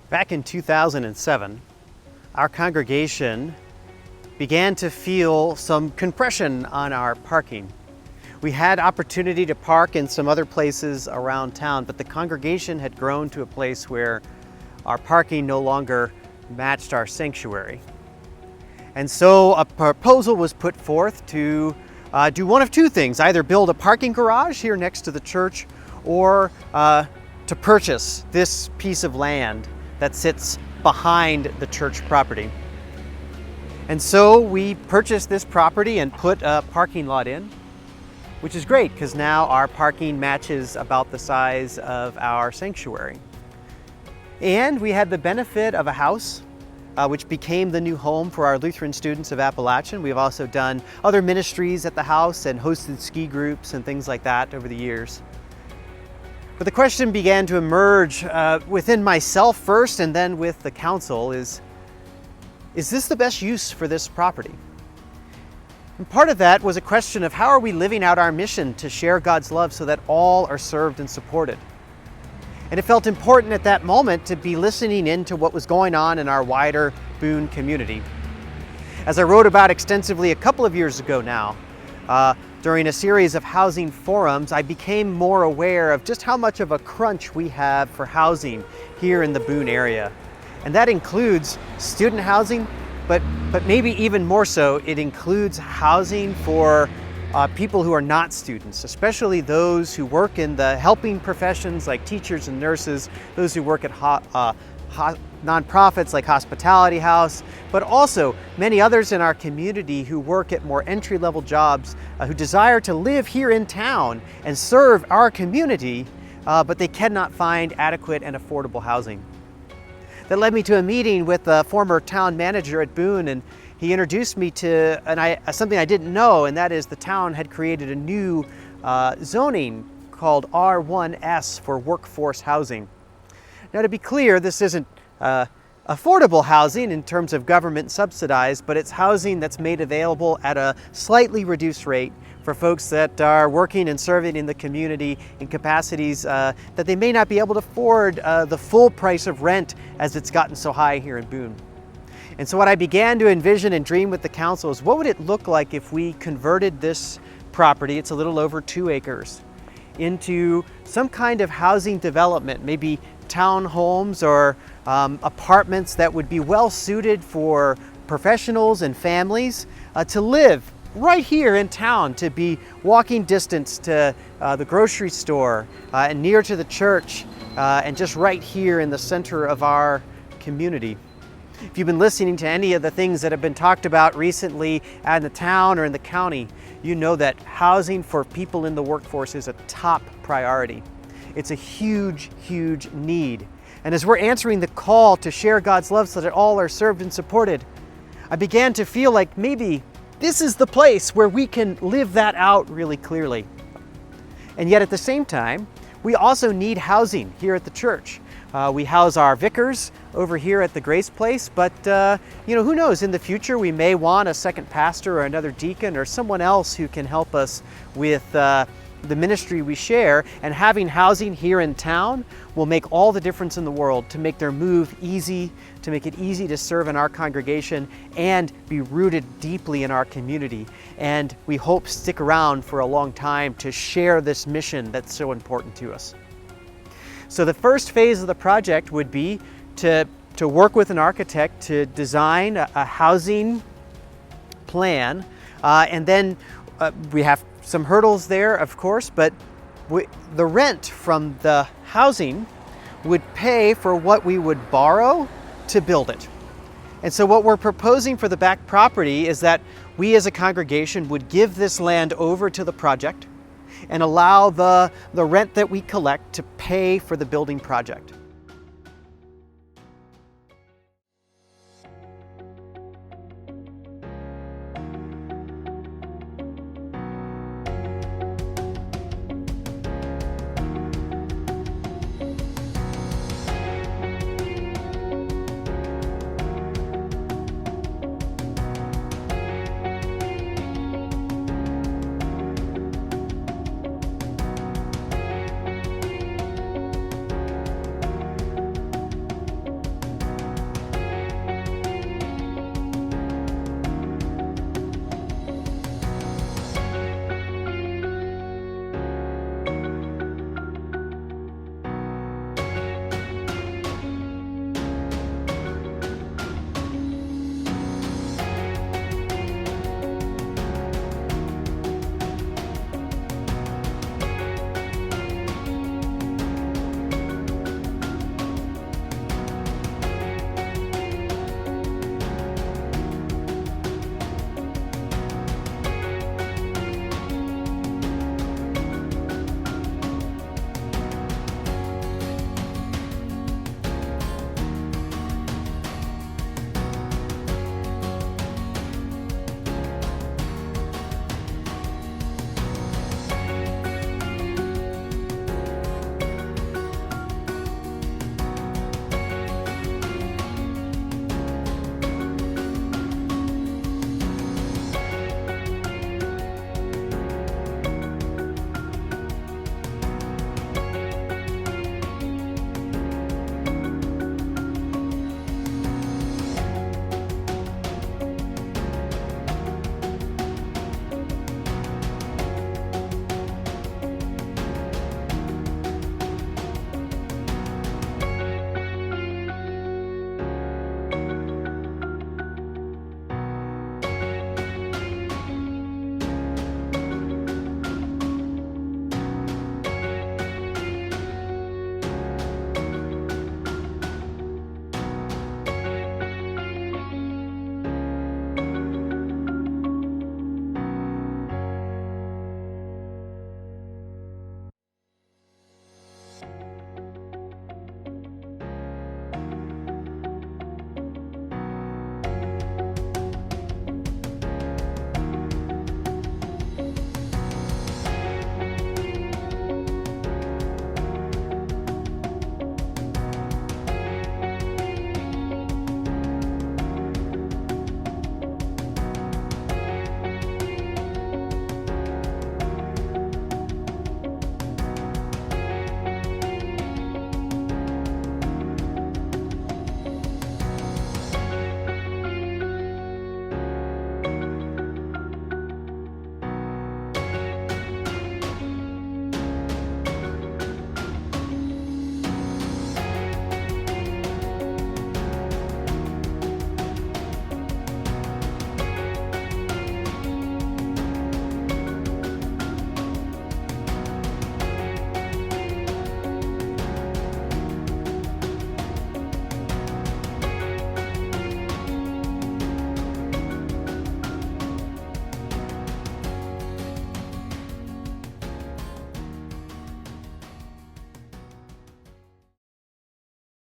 Back in 2007, our congregation began to feel some compression on our parking. We had opportunity to park in some other places around town, but the congregation had grown to a place where our parking no longer matched our sanctuary. And so a proposal was put forth to do one of two things: either build a parking garage here next to the church, or to purchase this piece of land that sits behind the church property. And so we purchased this property and put a parking lot in, which is great because now our parking matches about the size of our sanctuary. And we had the benefit of a house which became the new home for our Lutheran students of Appalachian. We've also done other ministries at the house and hosted ski groups and things like that over the years. But the question began to emerge within myself first and then with the council is this the best use for this property? And part of that was a question of how are we living out our mission to share God's love so that all are served and supported? And it felt important at that moment to be listening into what was going on in our wider Boone community. As I wrote about extensively a couple of years ago now, during a series of housing forums, I became more aware of just how much of a crunch we have for housing here in the Boone area. And that includes student housing, but maybe even more so, it includes housing for people who are not students, especially those who work in the helping professions like teachers and nurses, those who work at nonprofits like Hospitality House, but also many others in our community who work at more entry-level jobs, who desire to live here in town and serve our community, but they cannot find adequate and affordable housing. That led me to a meeting with the former town manager at Boone, and he introduced me to something I didn't know, and that is the town had created a new zoning called R1S for workforce housing. Now, to be clear, this isn't affordable housing in terms of government subsidized, but it's housing that's made available at a slightly reduced rate for folks that are working and serving in the community in capacities that they may not be able to afford the full price of rent as it's gotten so high here in Boone. And so what I began to envision and dream with the council is what would it look like if we converted this property, it's a little over 2 acres, into some kind of housing development, maybe townhomes or apartments that would be well suited for professionals and families to live right here in town, to be walking distance to the grocery store and near to the church and just right here in the center of our community. If you've been listening to any of the things that have been talked about recently in the town or in the county, you know that housing for people in the workforce is a top priority. It's a huge, huge need. And as we're answering the call to share God's love so that all are served and supported, I began to feel like maybe this is the place where we can live that out really clearly. And yet at the same time, we also need housing here at the church. We house our vicars over here at the Grace Place, but who knows, in the future we may want a second pastor or another deacon or someone else who can help us with the ministry we share, and having housing here in town will make all the difference in the world to make their move easy, to make it easy to serve in our congregation and be rooted deeply in our community. And we hope stick around for a long time to share this mission that's so important to us. So the first phase of the project would be to work with an architect to design a housing plan, and then we have some hurdles there, of course, but the rent from the housing would pay for what we would borrow to build it. And so what we're proposing for the back property is that we as a congregation would give this land over to the project and allow the rent that we collect to pay for the building project.